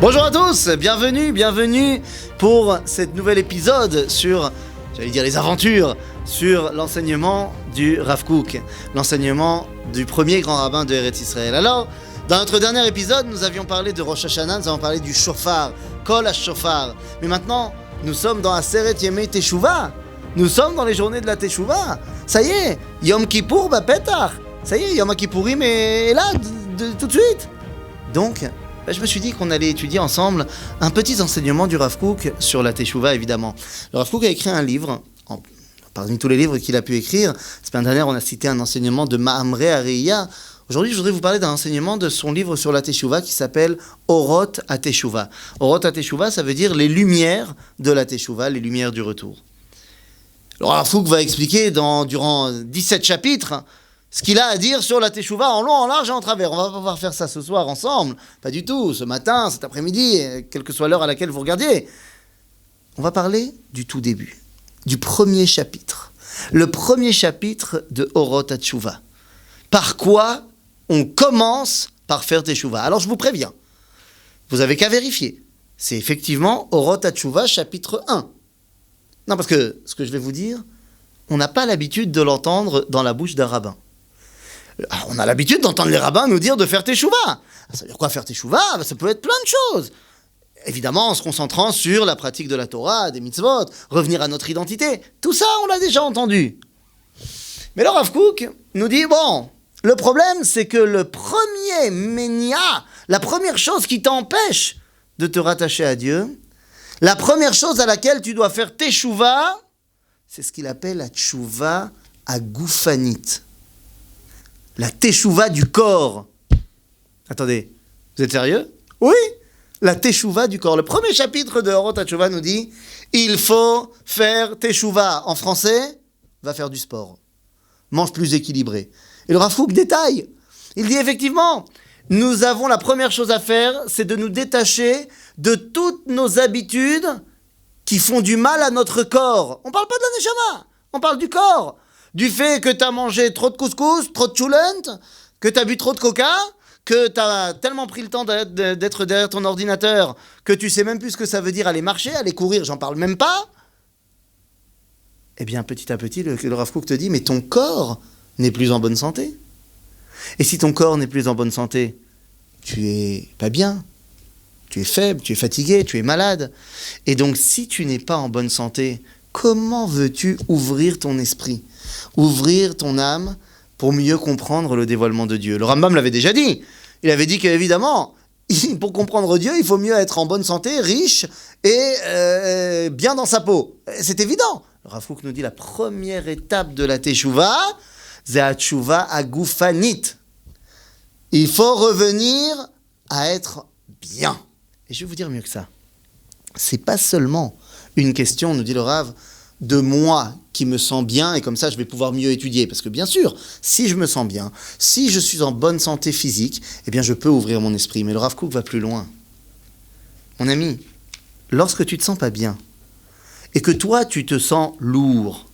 Bonjour à tous, bienvenue pour cet nouvel épisode sur, les aventures, sur l'enseignement du Rav Kook, l'enseignement du premier grand rabbin de Eretz Israël. Alors, dans notre dernier épisode, nous avions parlé de Rosh Hashanah, nous avons parlé du shofar, Kol HaShofar. Mais maintenant, nous sommes dans Aseret Yemei Teshuvah, nous sommes dans les journées de la Teshuvah. Ça y est, Yom Kippour Bapetach, ça y est, Yom Kippourim est là, tout de suite. Donc, je me suis dit qu'on allait étudier ensemble un petit enseignement du Rav Kook sur la Teshuvah, évidemment. Le Rav Kook a écrit un livre, parmi tous les livres qu'il a pu écrire. La semaine dernière, on a cité un enseignement de Ma'amrei Areia. Aujourd'hui, je voudrais vous parler d'un enseignement de son livre sur la Teshuvah qui s'appelle Orot HaTeshuvah. Orot HaTeshuvah, ça veut dire les lumières de la Teshuvah, les lumières du retour. Alors, Rav Kook va expliquer durant 17 chapitres ce qu'il a à dire sur la Teshuvah en long, en large et en travers. On va pas pouvoir faire ça ce soir ensemble, pas du tout, ce matin, cet après-midi, quelle que soit l'heure à laquelle vous regardiez. On va parler du tout début, du premier chapitre. Le premier chapitre de Orot HaTeshuvah. Par quoi on commence par faire Teshuvah? Alors je vous préviens, vous avez qu'à vérifier. C'est effectivement Orot HaTeshuvah chapitre 1. Non, parce que ce que je vais vous dire, on n'a pas l'habitude de l'entendre dans la bouche d'un rabbin. Alors, on a l'habitude d'entendre les rabbins nous dire de faire Teshuvah. Ça veut dire quoi faire Teshuvah? Ça peut être plein de choses. Évidemment, en se concentrant sur la pratique de la Torah, des mitzvot, revenir à notre identité. Tout ça, on l'a déjà entendu. Mais le Rav Kook nous dit, le problème, c'est que le premier ménia, la première chose qui t'empêche de te rattacher à Dieu, la première chose à laquelle tu dois faire Teshuvah, c'est ce qu'il appelle la Teshuvah Agoufanit. La Teshuvah du corps. Attendez, vous êtes sérieux? Oui, la Teshuvah du corps. Le premier chapitre de Orot HaTeshuvah nous dit il faut faire Teshuvah. En français, va faire du sport. Mange plus équilibré. Et le Rav Kook détaille. Il dit effectivement, nous avons la première chose à faire, c'est de nous détacher de toutes nos habitudes qui font du mal à notre corps. On ne parle pas de la neshama, on parle du corps. Du fait que tu as mangé trop de couscous, trop de choulent, que tu as bu trop de coca, que tu as tellement pris le temps d'être derrière ton ordinateur que tu sais même plus ce que ça veut dire aller marcher, aller courir, j'en parle même pas. Eh bien, petit à petit, le Rav Kook te dit, mais ton corps n'est plus en bonne santé. Et si ton corps n'est plus en bonne santé, tu es pas bien, tu es faible, tu es fatigué, tu es malade. Et donc, si tu n'es pas en bonne santé, comment veux-tu ouvrir ton esprit, ouvrir ton âme pour mieux comprendre le dévoilement de Dieu? Le Rambam l'avait déjà dit. Il avait dit qu'évidemment, pour comprendre Dieu, il faut mieux être en bonne santé, riche et bien dans sa peau. C'est évident. Le Rav Kook nous dit la première étape de la Teshuvah, c'est la Teshuvah Agoufanit. Il faut revenir à être bien. Et je vais vous dire mieux que ça. C'est pas seulement une question, nous dit le Rav, de moi qui me sens bien et comme ça je vais pouvoir mieux étudier. Parce que bien sûr, si je me sens bien, si je suis en bonne santé physique, eh bien je peux ouvrir mon esprit. Mais le Rav Kook va plus loin. Mon ami, lorsque tu te sens pas bien et que toi tu te sens lourd,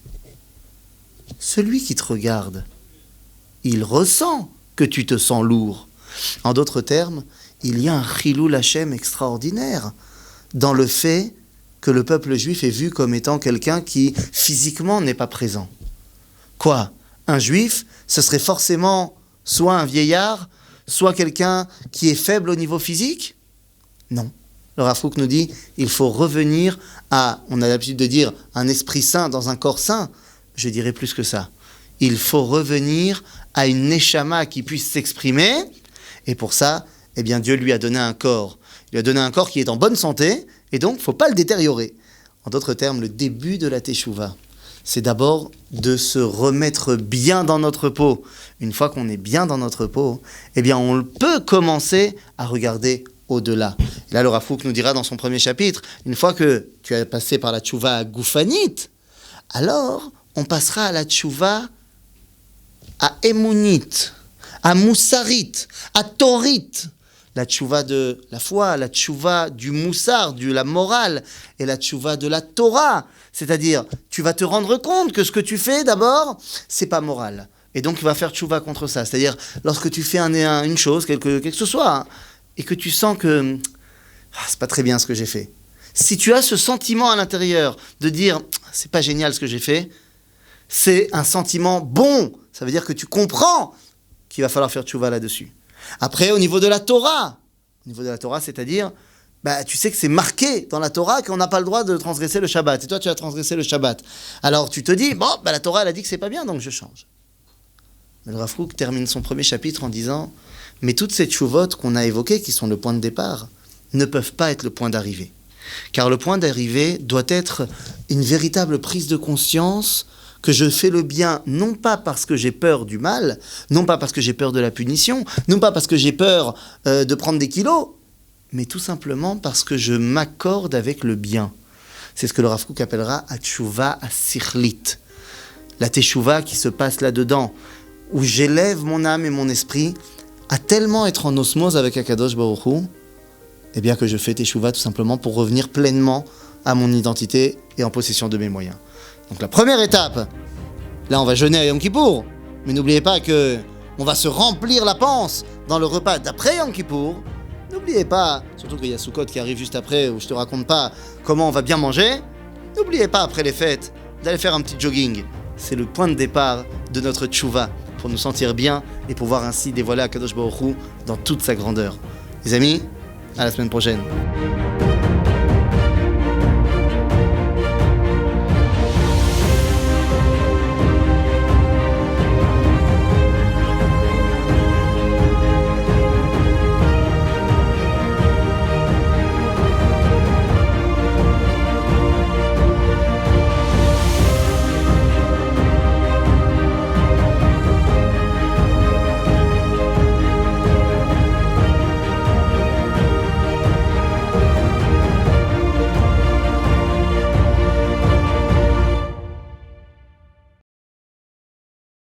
celui qui te regarde, il ressent que tu te sens lourd. En d'autres termes, il y a un Chilul Hashem extraordinaire dans le fait que le peuple juif est vu comme étant quelqu'un qui physiquement n'est pas présent. Quoi? Un juif, ce serait forcément soit un vieillard, soit quelqu'un qui est faible au niveau physique? Non. Le Rav Kook nous dit, il faut revenir à, on a l'habitude de dire, un esprit saint dans un corps saint. Je dirais plus que ça. Il faut revenir à une neshama qui puisse s'exprimer, et pour ça, eh bien Dieu lui a donné un corps. Il lui a donné un corps qui est en bonne santé, et donc il ne faut pas le détériorer. En d'autres termes, le début de la Teshuvah, c'est d'abord de se remettre bien dans notre peau. Une fois qu'on est bien dans notre peau, eh bien on peut commencer à regarder au-delà. Et là, le Rav Kook nous dira dans son premier chapitre, une fois que tu as passé par la Teshuvah Agoufanit, alors on passera à la Teshuvah à Emunit, à Moussarit, à Torit. La tchouva de la foi, la tchouva du moussar, de la morale, et la tchouva de la Torah. C'est-à-dire, tu vas te rendre compte que ce que tu fais, d'abord, c'est pas moral. Et donc, tu vas faire tchouva contre ça. C'est-à-dire, lorsque tu fais une chose, quelque que ce soit, hein, et que tu sens que c'est pas très bien ce que j'ai fait. Si tu as ce sentiment à l'intérieur de dire c'est pas génial ce que j'ai fait, c'est un sentiment bon. Ça veut dire que tu comprends qu'il va falloir faire tchouva là-dessus. Après, au niveau de la Torah, c'est-à-dire, tu sais que c'est marqué dans la Torah qu'on n'a pas le droit de transgresser le Shabbat. Et toi, tu as transgressé le Shabbat. Alors, tu te dis, la Torah, elle a dit que c'est pas bien, donc je change. Mais le Rav Kook termine son premier chapitre en disant, mais toutes ces tchouvot qu'on a évoquées, qui sont le point de départ, ne peuvent pas être le point d'arrivée. Car le point d'arrivée doit être une véritable prise de conscience que je fais le bien, non pas parce que j'ai peur du mal, non pas parce que j'ai peur de la punition, non pas parce que j'ai peur de prendre des kilos, mais tout simplement parce que je m'accorde avec le bien. C'est ce que le Rav Kook appellera Atchouva Asichlit. La Teshuva qui se passe là-dedans, où j'élève mon âme et mon esprit à tellement être en osmose avec Akadosh Baruch Hu, eh bien que je fais Teshuva tout simplement pour revenir pleinement à mon identité et en possession de mes moyens. Donc la première étape, là on va jeûner à Yom Kippour, mais n'oubliez pas que on va se remplir la panse dans le repas d'après Yom Kippour. N'oubliez pas, surtout qu'il y a Sukkot qui arrive juste après, où je te raconte pas comment on va bien manger. N'oubliez pas après les fêtes d'aller faire un petit jogging. C'est le point de départ de notre tchouva pour nous sentir bien et pouvoir ainsi dévoiler Akadosh Baruch Hu dans toute sa grandeur. Les amis, à la semaine prochaine.